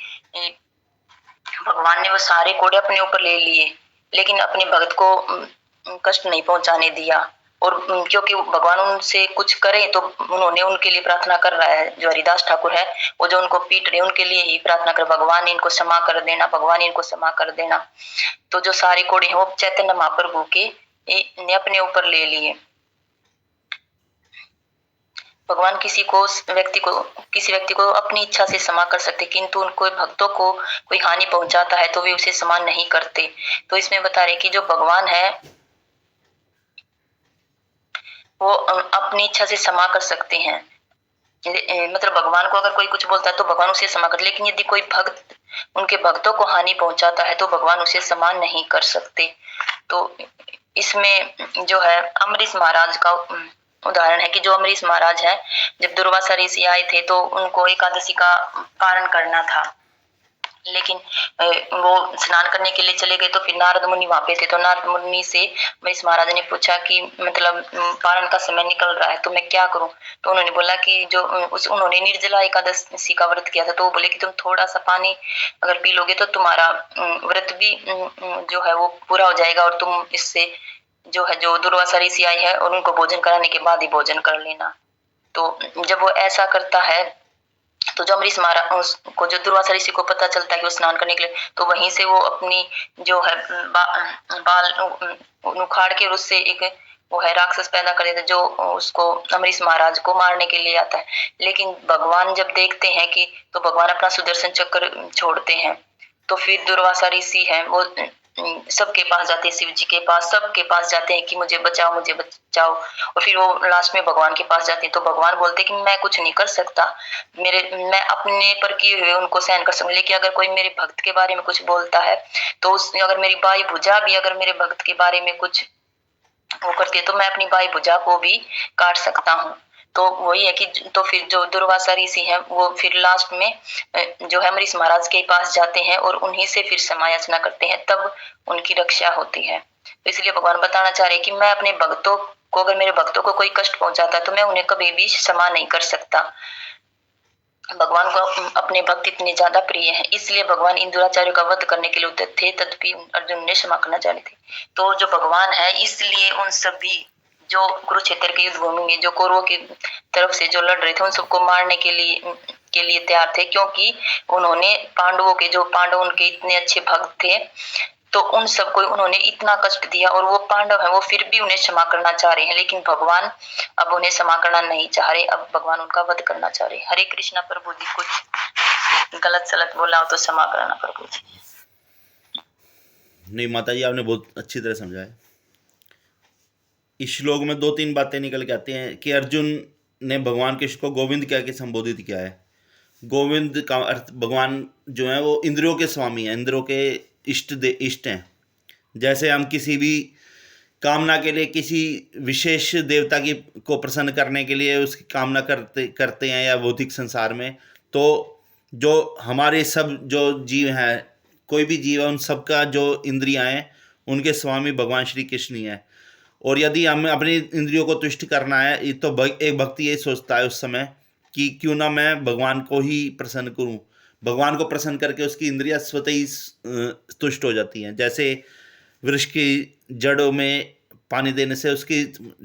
भगवान ने वो सारे कोड़े अपने ऊपर ले लिए, लेकिन अपने भक्त को कष्ट नहीं पहुंचाने दिया। और क्योंकि भगवान उनसे कुछ करे तो उन्होंने उनके लिए प्रार्थना कर रहा है। जो हरिदास ठाकुर है वो जो उनको पीट रहे उनके लिए ही प्रार्थना कर, भगवान इनको क्षमा कर देना, भगवान इनको क्षमा कर देना। तो जो सारे कोड़े हैं वो चैतन्य महाप्रभु के ने अपने ऊपर ले लिए। भगवान किसी व्यक्ति को अपनी इच्छा से क्षमा कर सकते, किंतु उनको भक्तों को कोई हानि पहुंचाता है तो वे उसे क्षमा नहीं करते। तो इसमें बता रहे कि जो भगवान है वो अपनी इच्छा से क्षमा कर सकते हैं। मतलब भगवान को अगर कोई कुछ बोलता है तो भगवान उसे क्षमा कर, लेकिन यदि कोई भक्त उनके भक्तों को हानि पहुंचाता है तो भगवान उसे क्षमा नहीं कर सकते। तो इसमें जो है अम्बरीश महाराज का उदाहरण है कि जो अम्बरीश महाराज है, जब दुर्वासा ऋषि आए थे तो उनको एकादशी का पारण करना था, लेकिन वो स्नान करने के लिए चले गए तो फिर नारद मुनि वहां पे थे। तो नारद मुनि से अम्बरीश महाराज ने पूछा कि मतलब पारण का समय निकल रहा है तो मैं क्या करूं। तो उन्होंने बोला कि उन्होंने निर्जला एकादशी का व्रत किया था, तो वो बोले कि तुम थोड़ा सा पानी अगर पी लोगे तो तुम्हारा व्रत भी जो है वो पूरा हो जाएगा और तुम इससे जो है जो दुर्वासा ऋषि आई है और उनको भोजन कराने के बाद ही भोजन कर लेना। तो जब वो ऐसा करता है तो जो अम्बरीश महाराज को, जो दुर्वासा ऋषि को पता चलता है कि वो स्नान करने के लिए, तो वहीं से वो अपनी जो है बाल उखाड़ के उससे एक वो है राक्षस पैदा कर देता है जो उसको अम्बरीश महाराज को मारने के लिए आता है। लेकिन भगवान जब देखते हैं कि तो भगवान अपना सुदर्शन चक्र छोड़ते हैं, तो फिर दुर्वासा ऋषि है वो सबके पास जाते हैं, शिव जी के पास, सबके पास जाते हैं कि मुझे बचाओ मुझे बचाओ। और फिर वो लास्ट में भगवान के पास जाते हैं तो भगवान बोलते हैं कि मैं कुछ नहीं कर सकता, मैं अपने पर किए हुए उनको सहन कर सकूं, लेकिन अगर कोई मेरे भक्त के बारे में कुछ बोलता है तो उसने अगर मेरी बाई भुजा भी अगर मेरे भक्त के बारे में कुछ वो करती है तो मैं अपनी बाई भुजा को भी काट सकता हूँ। तो वही है कि तो फिर जो दुर्वासा ऋषि हैं वो फिर लास्ट में जो है अम्बरीश महाराज के पास जाते हैं और उन्हीं से फिर क्षमा याचना करते हैं, तब उनकी रक्षा होती है। तो इसलिए भगवान बताना चाह रहे हैं कि मैं अपने भक्तों को, अगर मेरे भक्तों को कोई कष्ट पहुंचाता है तो मैं उन्हें कभी भी क्षमा नहीं कर सकता। भगवान को अपने भक्त इतने ज्यादा प्रिय है, इसलिए भगवान इन दुराचार्यों का वध करने के लिए उद्यत थे, तथापि अर्जुन ने क्षमा करना चाह रहे थे। तो जो भगवान है इसलिए उन सभी जो कुरुक्षेत्र की युद्ध भूमि में जो कौरवों की तरफ से जो लड़ रहे थे उन सबको मारने के लिए तैयार थे, क्योंकि उन्होंने पांडव उनके इतने अच्छे भक्त थे तो उन सबको उन्होंने इतना कष्ट दिया और वो पांडव है वो फिर भी उन्हें क्षमा करना चाह रहे हैं, लेकिन भगवान अब उन्हें क्षमा करना नहीं चाह रहे, अब भगवान उनका वध करना चाह रहे। हरे कृष्णा प्रभु जी, कुछ गलत सलत बोला हो तो क्षमा करना प्रभु जी। नहीं माता जी, आपने बहुत अच्छी तरह समझाया। इस श्लोक में 2-3 बातें निकल के आती हैं कि अर्जुन ने भगवान कृष्ण को गोविंद कह के संबोधित किया है। गोविंद का अर्थ भगवान जो है वो इंद्रियों के स्वामी हैं, इंद्रियों के इष्ट हैं। जैसे हम किसी भी कामना के लिए किसी विशेष देवता को प्रसन्न करने के लिए उसकी कामना करते हैं या भौतिक संसार में, तो जो हमारे सब जो जीव हैं, कोई भी जीव है, उन सबका जो इंद्रियां हैं उनके स्वामी भगवान श्री कृष्ण ही है। और यदि हमें अपनी इंद्रियों को तुष्ट करना है तो एक भक्ति ये सोचता है उस समय कि क्यों ना मैं भगवान को ही प्रसन्न करूं। भगवान को प्रसन्न करके उसकी इंद्रियां स्वतः ही तुष्ट हो जाती हैं। जैसे वृक्ष की जड़ों में पानी देने से उसकी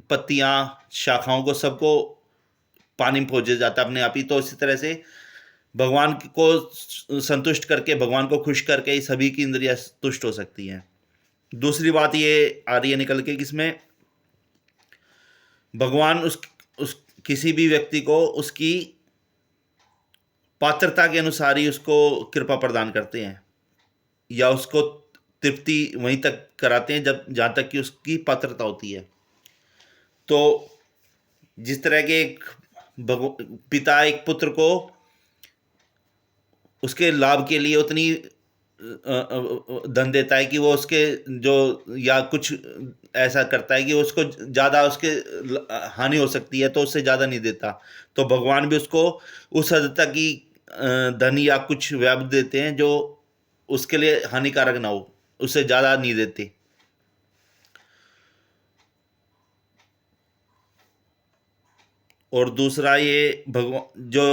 पत्तियां, शाखाओं को सबको पानी पहुँच जाता है अपने आप ही, तो इसी तरह से भगवान को संतुष्ट करके, भगवान को खुश करके ही सभी की इंद्रियां तुष्ट हो सकती हैं। दूसरी बात ये आ रही है निकल के, किसमें भगवान उस किसी भी व्यक्ति को उसकी पात्रता के अनुसार ही उसको कृपा प्रदान करते हैं, या उसको तृप्ति वहीं तक कराते हैं जब जहाँ तक कि उसकी पात्रता होती है। तो जिस तरह के एक पिता एक पुत्र को उसके लाभ के लिए उतनी धन देता है कि वो उसके जो, या कुछ ऐसा करता है कि उसको ज़्यादा उसके हानि हो सकती है तो उससे ज़्यादा नहीं देता, तो भगवान भी उसको उस हद तक ही धन या कुछ व्याप देते हैं जो उसके लिए हानिकारक ना हो, उससे ज़्यादा नहीं देते। और दूसरा ये भगवान जो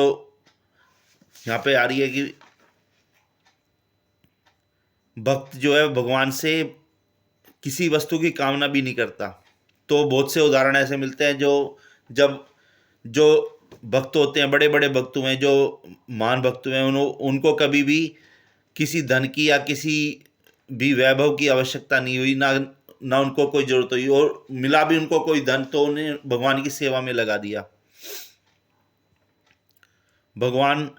यहाँ पे आ रही है कि भक्त जो है भगवान से किसी वस्तु की कामना भी नहीं करता। तो बहुत से उदाहरण ऐसे मिलते हैं जब जो भक्त होते हैं, बड़े बड़े भक्त हुए हैं, जो महान भक्त हुए हैं, उनको कभी भी किसी धन की या किसी भी वैभव की आवश्यकता नहीं हुई, ना उनको कोई जरूरत हुई, और मिला भी उनको कोई धन तो उन्हें भगवान की सेवा में लगा दिया। भगवान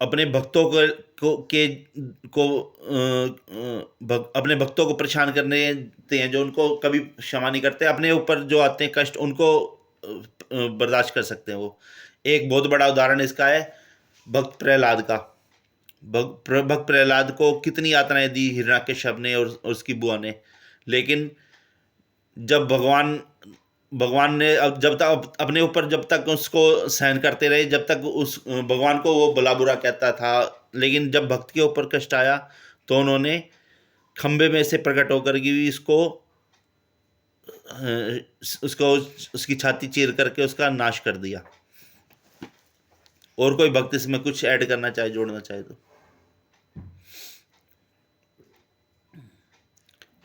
अपने भक्तों अपने भक्तों को परेशान करने देते हैं, जो उनको कभी क्षमा नहीं करते, अपने ऊपर जो आते हैं कष्ट उनको बर्दाश्त कर सकते हैं वो। एक बहुत बड़ा उदाहरण इसका है भक्त प्रहलाद का। भक्त प्रहलाद को कितनी यातनाएं दी हिरण्याकश्यप ने और उसकी बुआ ने, लेकिन जब भगवान ने अब जब तक अपने ऊपर जब तक उसको सहन करते रहे, जब तक उस भगवान को वो भला बुरा कहता था, लेकिन जब भक्त के ऊपर कष्ट आया तो उन्होंने खंबे में से प्रकट होकर के भी उसकी छाती चीर करके उसका नाश कर दिया। और कोई भक्त इसमें कुछ ऐड करना चाहे, जोड़ना चाहे तो।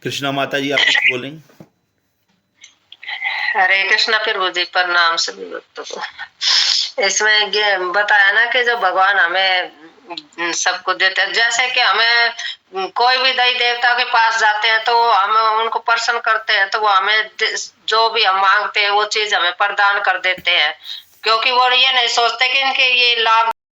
कृष्णा माता जी आप कुछ बोलेंगे? हरे कृष्णा प्रभु जी, प्रणाम सभी भक्तों को। इसमें बताया ना कि जो भगवान हमें सबको देते हैं, जैसे कि हमें कोई भी देवी देवता के पास जाते हैं तो हम उनको प्रसन्न करते हैं, तो वो हमें जो भी हम मांगते हैं वो चीज हमें प्रदान कर देते हैं, क्योंकि वो ये नहीं सोचते कि इनके ये लाभ